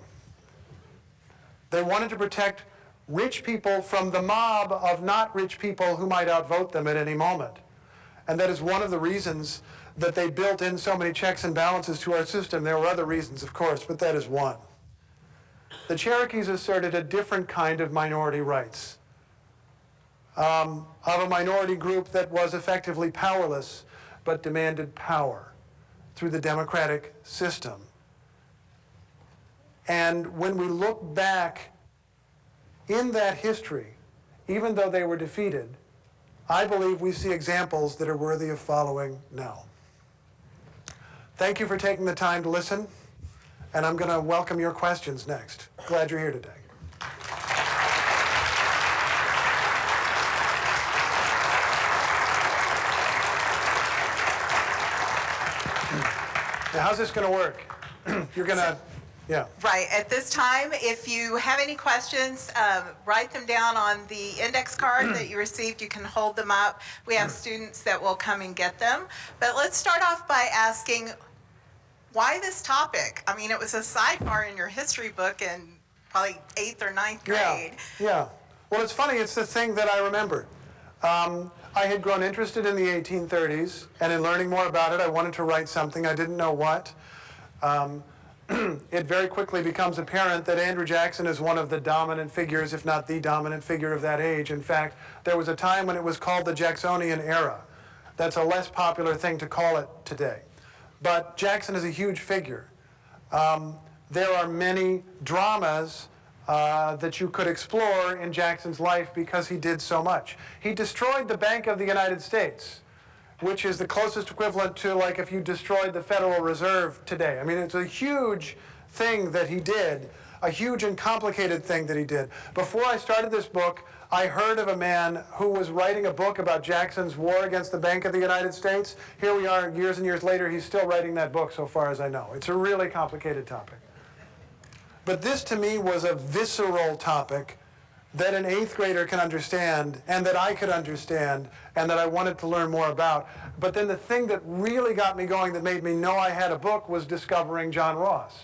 They wanted to protect rich people from the mob of not rich people who might outvote them at any moment. And that is one of the reasons that they built in so many checks and balances to our system. There were other reasons, of course, but that is one. The Cherokees asserted a different kind of minority rights, of a minority group that was effectively powerless, but demanded power through the democratic system. And when we look back in that history, even though they were defeated, I believe we see examples that are worthy of following now. Thank you for taking the time to listen, and I'm going to welcome your questions next. Glad you're here today. Now, how's this going to work? You're going to, yeah. Right. At this time, if you have any questions, write them down on the index card that you received. You can hold them up. We have students that will come and get them. But let's start off by asking, why this topic? I mean, it was a sidebar in your history book in probably 8th or 9th grade. Yeah. Well, it's funny. It's the thing that I remembered. I had grown interested in the 1830s, and in learning more about it, I wanted to write something. I didn't know what. It very quickly becomes apparent that Andrew Jackson is one of the dominant figures, if not the dominant figure of that age. In fact, there was a time when it was called the Jacksonian era. That's a less popular thing to call it today. But Jackson is a huge figure. There are many dramas that you could explore in Jackson's life because he did so much. He destroyed the Bank of the United States, which is the closest equivalent to like if you destroyed the Federal Reserve today. I mean, it's a huge thing that he did, a huge and complicated thing that he did. Before I started this book, I heard of a man who was writing a book about Jackson's war against the Bank of the United States. Here we are years and years later, he's still writing that book so far as I know. It's a really complicated topic. But this to me was a visceral topic that an 8th grader can understand, and that I could understand, and that I wanted to learn more about. But then the thing that really got me going, that made me know I had a book, was discovering John Ross,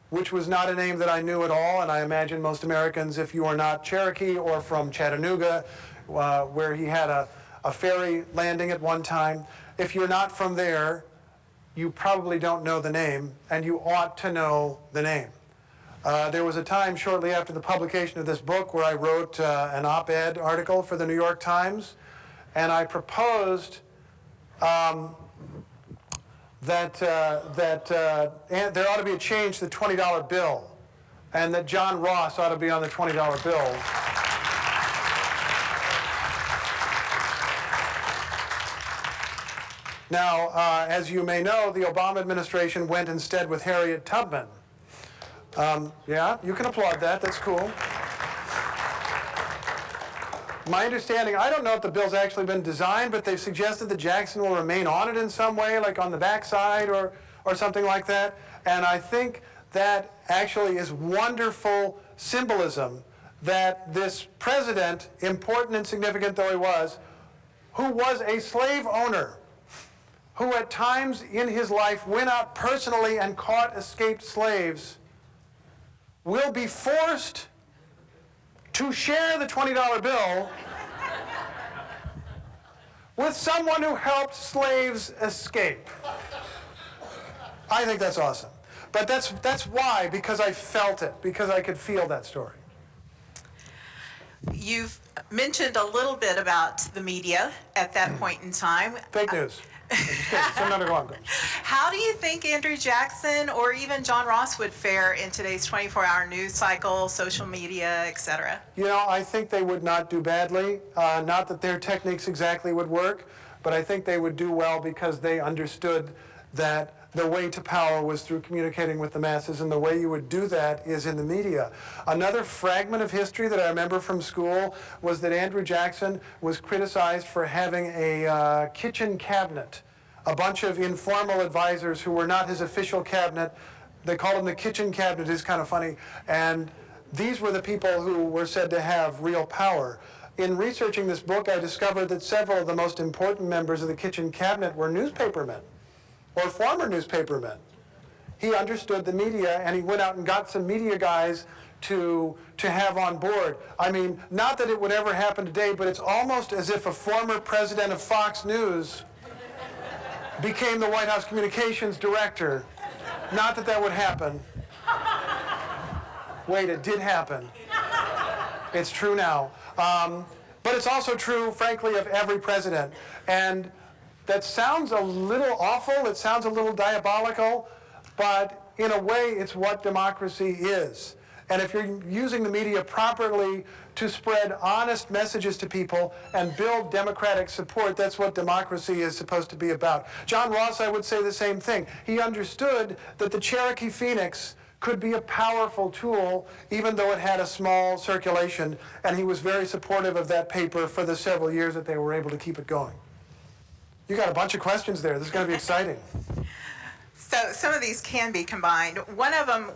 which was not a name that I knew at all. And I imagine most Americans, if you are not Cherokee or from Chattanooga, where he had a ferry landing at one time, if you're not from there, you probably don't know the name, and you ought to know the name. There was a time shortly after the publication of this book where I wrote an op-ed article for the New York Times, and I proposed that there ought to be a change to the $20 bill, and that John Ross ought to be on the $20 bill. Now, as you may know, the Obama administration went instead with Harriet Tubman. Yeah, you can applaud that. That's cool. My understanding, I don't know if the bill's actually been designed, but they've suggested that Jackson will remain on it in some way, like on the backside or something like that. And I think that actually is wonderful symbolism that this president, important and significant though he was, who was a slave owner, who at times in his life went out personally and caught escaped slaves, will be forced to share the $20 bill with someone who helped slaves escape. I think that's awesome. But that's why, because I felt it, because I could feel that story. You've mentioned a little bit about the media at that point in time. Fake news. How do you think Andrew Jackson or even John Ross would fare in today's 24-hour news cycle, social media, etc.? You know, I think they would not do badly. Not that their techniques exactly would work, but I think they would do well because they understood that the way to power was through communicating with the masses, and the way you would do that is in the media. Another fragment of history that I remember from school was that Andrew Jackson was criticized for having a kitchen cabinet, a bunch of informal advisors who were not his official cabinet, They called them the kitchen cabinet. It's kind of funny. And these were the people who were said to have real power. In researching this book, I discovered that several of the most important members of the kitchen cabinet were newspapermen or former newspapermen. He understood the media, and he went out and got some media guys to have on board. I mean, not that it would ever happen today, but it's almost as if a former president of Fox News became the White House communications director. Not that that would happen. Wait, it did happen. It's true now. But it's also true, frankly, of every president. And that sounds a little awful, it sounds a little diabolical, but in a way, it's what democracy is. And if you're using the media properly to spread honest messages to people and build democratic support, that's what democracy is supposed to be about. John Ross, I would say the same thing. He understood that the Cherokee Phoenix could be a powerful tool, even though it had a small circulation, and he was very supportive of that paper for the several years that they were able to keep it going. You got a bunch of questions there. This is going to be exciting. So some of these can be combined. One of them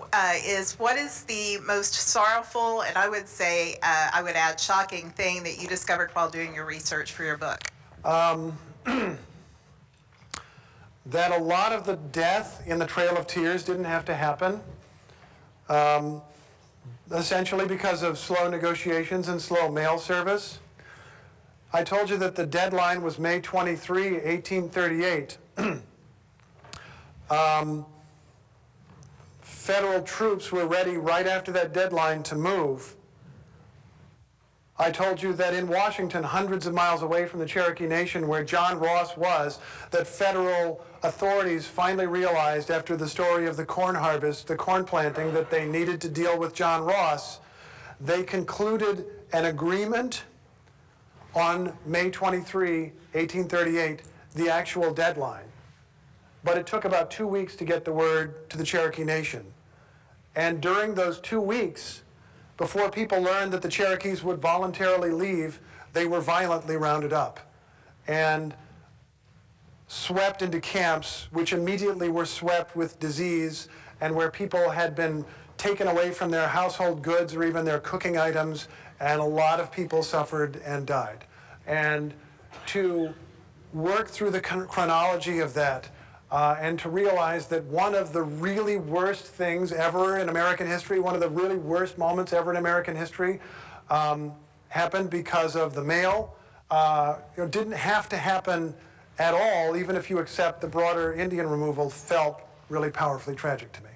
is, what is the most sorrowful, and I would say, I would add shocking thing that you discovered while doing your research for your book? That a lot of the death in the Trail of Tears didn't have to happen. Essentially because of slow negotiations and slow mail service. I told you that the deadline was May 23, 1838. Federal troops were ready right after that deadline to move. I told you that in Washington, hundreds of miles away from the Cherokee Nation, where John Ross was, that federal authorities finally realized after the story of the corn harvest, the corn planting, that they needed to deal with John Ross. They concluded an agreement on May 23, 1838, the actual deadline. But it took about 2 weeks to get the word to the Cherokee Nation. And during those 2 weeks, before people learned that the Cherokees would voluntarily leave, they were violently rounded up and swept into camps, which immediately were swept with disease, and where people had been taken away from their household goods or even their cooking items, and a lot of people suffered and died. And to work through the chronology of that, and to realize that one of the really worst things ever in American history, one of the really worst moments ever in American history, happened because of the mail. It didn't have to happen at all, even if you accept the broader Indian removal, felt really powerfully tragic to me.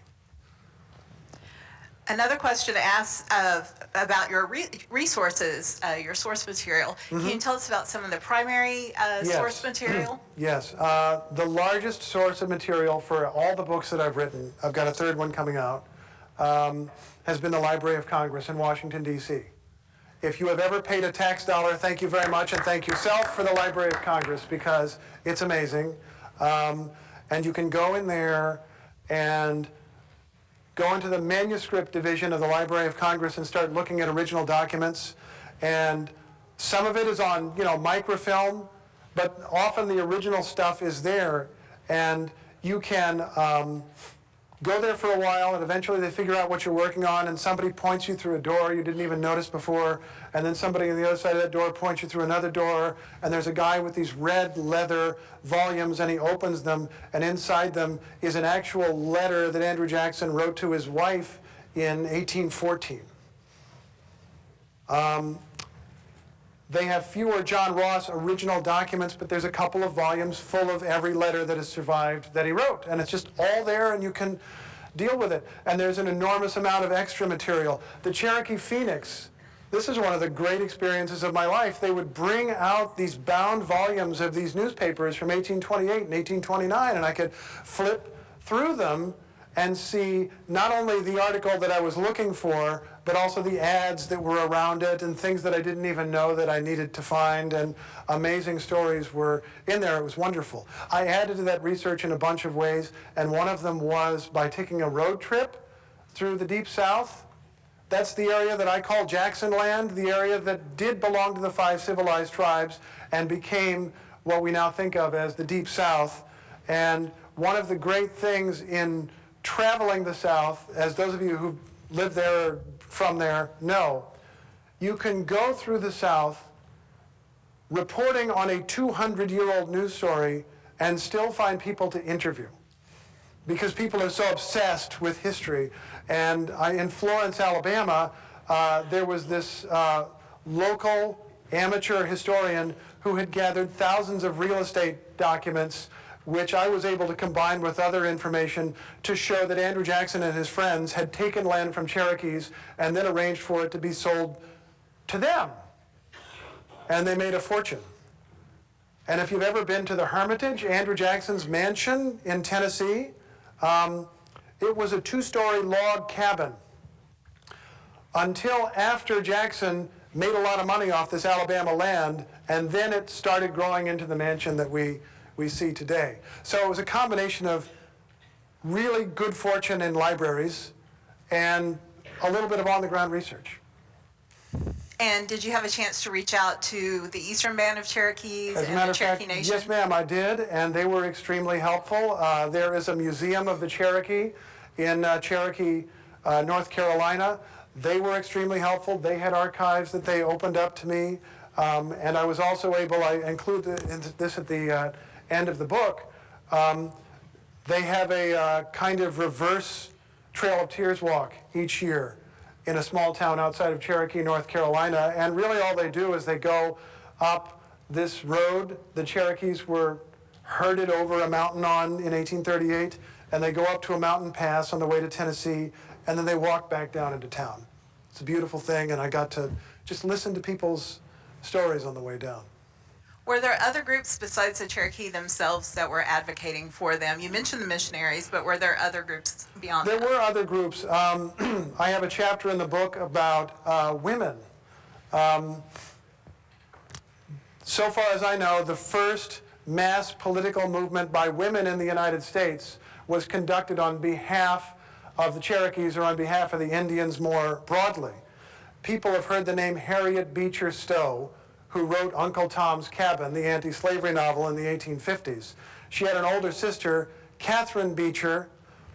Another question asks about your resources, your source material. Can you tell us about some of the primary source material? Yes. The largest source of material for all the books that I've written, I've got a third one coming out, has been the Library of Congress in Washington, D.C. If you have ever paid a tax dollar, thank you very much, and thank yourself for the Library of Congress, because it's amazing. And you can go in there and go into the manuscript division of the Library of Congress and start looking at original documents. And some of it is on, microfilm, but often the original stuff is there. And you can go there for a while, and eventually they figure out what you're working on, and somebody points you through a door you didn't even notice before, and then somebody on the other side of that door points you through another door, and there's a guy with these red leather volumes, and he opens them, and inside them is an actual letter that Andrew Jackson wrote to his wife in 1814. They have fewer John Ross original documents, but there's a couple of volumes full of every letter that has survived that he wrote. And it's just all there, and you can deal with it. And there's an enormous amount of extra material. The Cherokee Phoenix, this is one of the great experiences of my life. They would bring out these bound volumes of these newspapers from 1828 and 1829, and I could flip through them and see not only the article that I was looking for, but also the ads that were around it and things that I didn't even know that I needed to find, and amazing stories were in there. It was wonderful. I added to that research in a bunch of ways, and one of them was by taking a road trip through the Deep South. That's the area that I call Jacksonland, the area that did belong to the 5 civilized tribes and became what we now think of as the Deep South. And one of the great things in traveling the South, as those of you who live there or from there know, you can go through the South reporting on a 200-year-old news story and still find people to interview because people are so obsessed with history. And in Florence, Alabama, there was this local amateur historian who had gathered thousands of real estate documents, which I was able to combine with other information to show that Andrew Jackson and his friends had taken land from Cherokees and then arranged for it to be sold to them. And they made a fortune. And if you've ever been to the Hermitage, Andrew Jackson's mansion in Tennessee, it was a 2-story log cabin until after Jackson made a lot of money off this Alabama land, and then it started growing into the mansion that we see today. So it was a combination of really good fortune in libraries and a little bit of on-the-ground research. And did you have a chance to reach out to the Eastern Band of Cherokees As a and matter the of Cherokee fact, Nation? yes, ma'am, I did, and they were extremely helpful. There is a museum of the Cherokee in Cherokee, North Carolina. They were extremely helpful. They had archives that they opened up to me, and I was also able, I include this at the end of the book, they have a kind of reverse Trail of Tears walk each year in a small town outside of Cherokee, North Carolina. And really all they do is they go up this road the Cherokees were herded over a mountain on in 1838, and they go up to a mountain pass on the way to Tennessee, and then they walk back down into town. It's a beautiful thing, and I got to just listen to people's stories on the way down. Were there other groups besides the Cherokee themselves that were advocating for them? You mentioned the missionaries, but were there other groups beyond There that? were other groups. I have a chapter in the book about women. So far as I know, the first mass political movement by women in the United States was conducted on behalf of the Cherokees or on behalf of the Indians more broadly. People have heard the name Harriet Beecher Stowe, who wrote Uncle Tom's Cabin, the anti-slavery novel in the 1850s. She had an older sister, Catherine Beecher,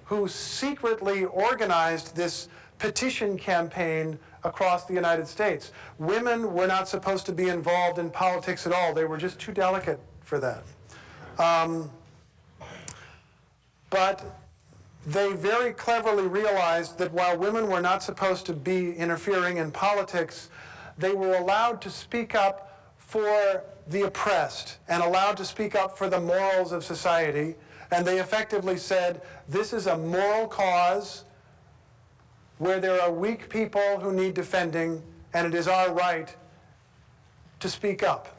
who secretly organized this petition campaign across the United States. Women were not supposed to be involved in politics at all. They were just too delicate for that. But they very cleverly realized that while women were not supposed to be interfering in politics, they were allowed to speak up for the oppressed and allowed to speak up for the morals of society. And they effectively said, this is a moral cause where there are weak people who need defending, and it is our right to speak up.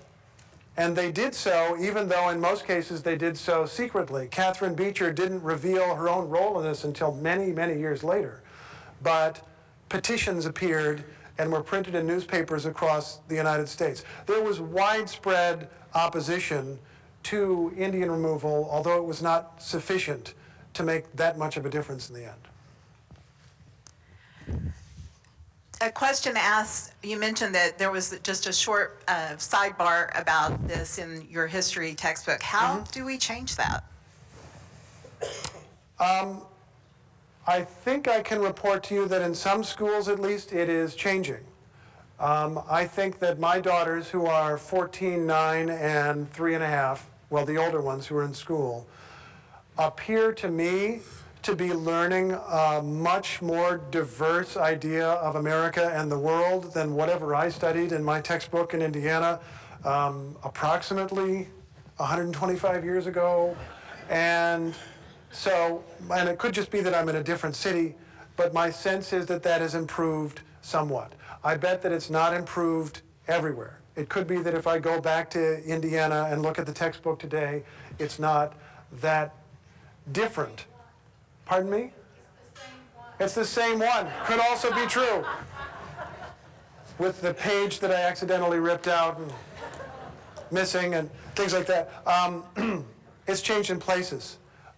And they did so, even though in most cases they did so secretly. Catherine Beecher didn't reveal her own role in this until many, many years later. But petitions appeared and were printed in newspapers across the United States. There was widespread opposition to Indian removal, although it was not sufficient to make that much of a difference in the end. A question asked, you mentioned that there was just a short sidebar about this in your history textbook. How do we change that? I think I can report to you that in some schools, at least, it is changing. I think that my daughters, who are 14, 9, and 3.5, well, the older ones who are in school, appear to me to be learning a much more diverse idea of America and the world than whatever I studied in my textbook in Indiana approximately 125 years ago. And so, and it could just be that I'm in a different city, but my sense is that that has improved somewhat. I bet that it's not improved everywhere. It could be that if I go back to Indiana and look at the textbook today, it's not that different. Pardon me? It's the same one. Could also be true. With the page that I accidentally ripped out and missing and things like that. It's changed in places.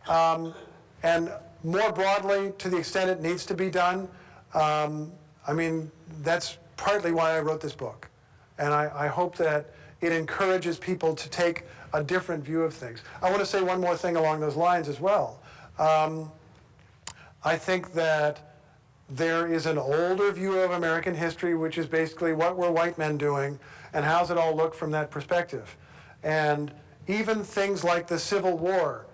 And more broadly, to the extent it needs to be done, I mean, that's partly why I wrote this book. And I hope that it encourages people to take a different view of things. I want to say one more thing along those lines as well. I think that there is an older view of American history, which is basically what were white men doing and how's it all look from that perspective. And even things like the Civil War,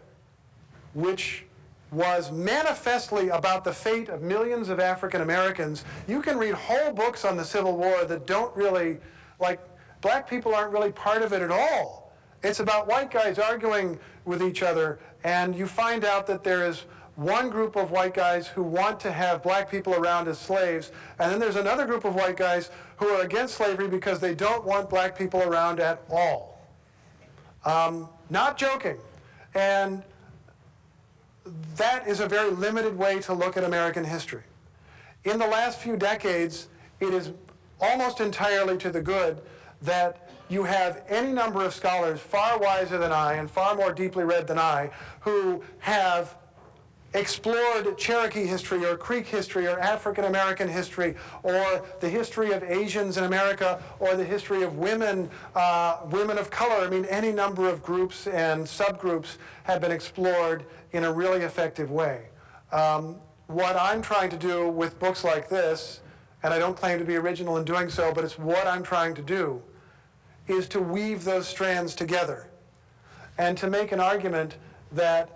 which was manifestly about the fate of millions of African Americans. You can read whole books on the Civil War that don't really, like, black people aren't really part of it at all. It's about white guys arguing with each other, and you find out that there is one group of white guys who want to have black people around as slaves, and then there's another group of white guys who are against slavery because they don't want black people around at all. Not joking. And that is a very limited way to look at American history. In the last few decades, it is almost entirely to the good that you have any number of scholars far wiser than I and far more deeply read than I who have explored Cherokee history or Creek history or African American history or the history of Asians in America or the history of women, women of color. I mean, any number of groups and subgroups have been explored in a really effective way. What I'm trying to do with books like this, and I don't claim to be original in doing so, but it's what I'm trying to do, is to weave those strands together and to make an argument that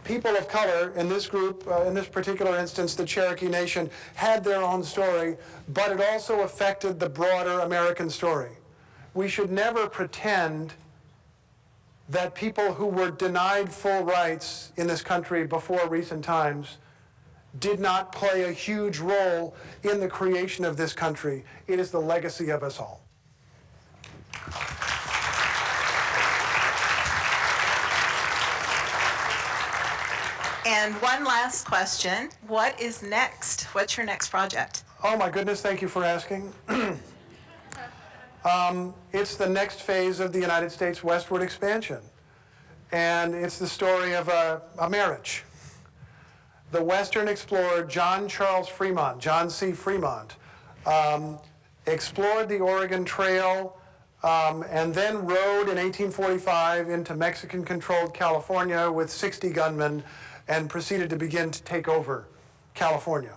people of color in this group, in this particular instance, the Cherokee Nation, had their own story, but it also affected the broader American story. We should never pretend that people who were denied full rights in this country before recent times did not play a huge role in the creation of this country. It is the legacy of us all. And one last question. What is next? What's your next project? Oh my goodness, thank you for asking. It's the next phase of the United States westward expansion. And it's the story of a marriage. The Western explorer John Charles Fremont, John C. Fremont, explored the Oregon Trail and then rode in 1845 into Mexican-controlled California with 60 gunmen and proceeded to begin to take over California.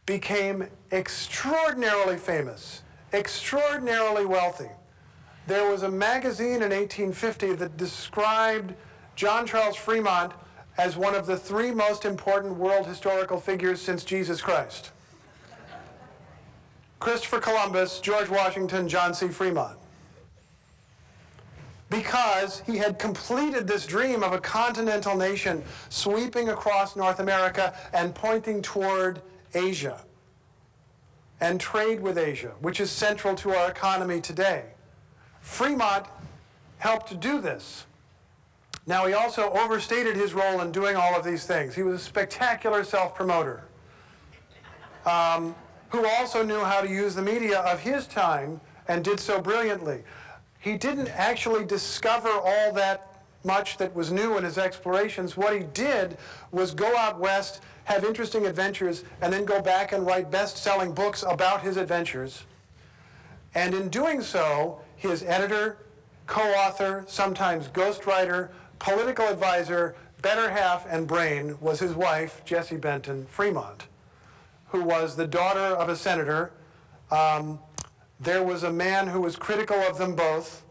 Became extraordinarily famous, extraordinarily wealthy. There was a magazine in 1850 that described John Charles Fremont as one of the 3 most important world historical figures since Jesus Christ. Christopher Columbus, George Washington, John C. Fremont. Because he had completed this dream of a continental nation sweeping across North America and pointing toward Asia and trade with Asia, which is central to our economy today. Fremont helped to do this. Now, he also overstated his role in doing all of these things. He was a spectacular self-promoter who also knew how to use the media of his time and did so brilliantly. He didn't actually discover all that much that was new in his explorations. What he did was go out west, have interesting adventures, and then go back and write best-selling books about his adventures. And in doing so, his editor, co-author, sometimes ghostwriter, political advisor, better half and brain was his wife, Jessie Benton Fremont, who was the daughter of a senator. There was a man who was critical of them both,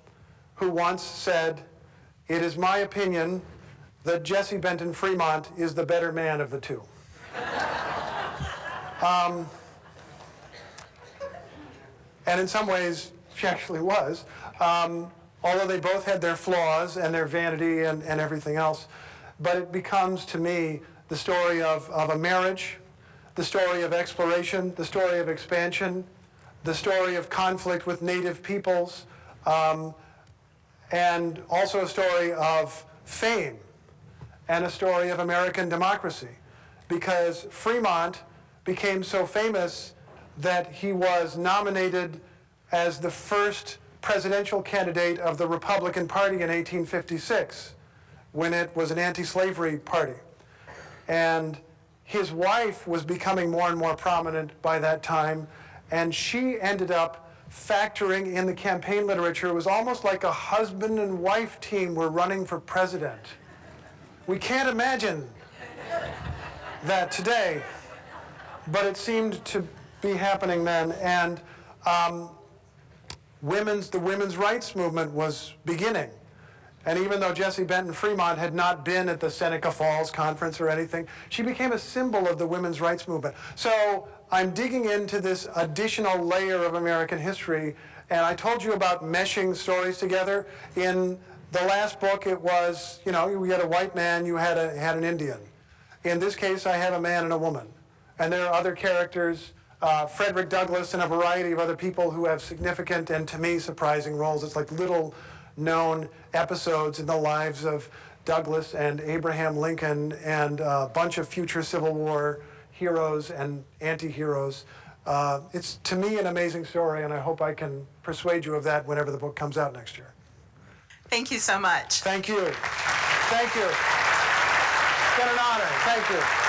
who once said, "It is my opinion that Jessie Benton Fremont is the better man of the two." And in some ways, she actually was, although they both had their flaws and their vanity and everything else. But it becomes, to me, the story of a marriage, the story of exploration, the story of expansion, the story of conflict with native peoples, and also a story of fame and a story of American democracy. Because Fremont became so famous that he was nominated as the first presidential candidate of the Republican Party in 1856, when it was an anti-slavery party. And his wife was becoming more and more prominent by that time, and she ended up factoring in the campaign literature. It was almost like a husband and wife team were running for president. We can't imagine that today, but it seemed to be happening then. And the women's rights movement was beginning. And even though Jessie Benton Fremont had not been at the Seneca Falls conference or anything, she became a symbol of the women's rights movement. So I'm digging into this additional layer of American history, and I told you about meshing stories together. In the last book, it was, you know, you had a white man, you had an Indian. In this case, I have a man and a woman. And there are other characters, Frederick Douglass and a variety of other people who have significant and, to me, surprising roles. It's like little known episodes in the lives of Douglass and Abraham Lincoln and a bunch of future Civil War heroes and anti-heroes. It's, to me, an amazing story, and I hope I can persuade you of that whenever the book comes out next year. Thank you so much. Thank you. Thank you. It's been an honor. Thank you.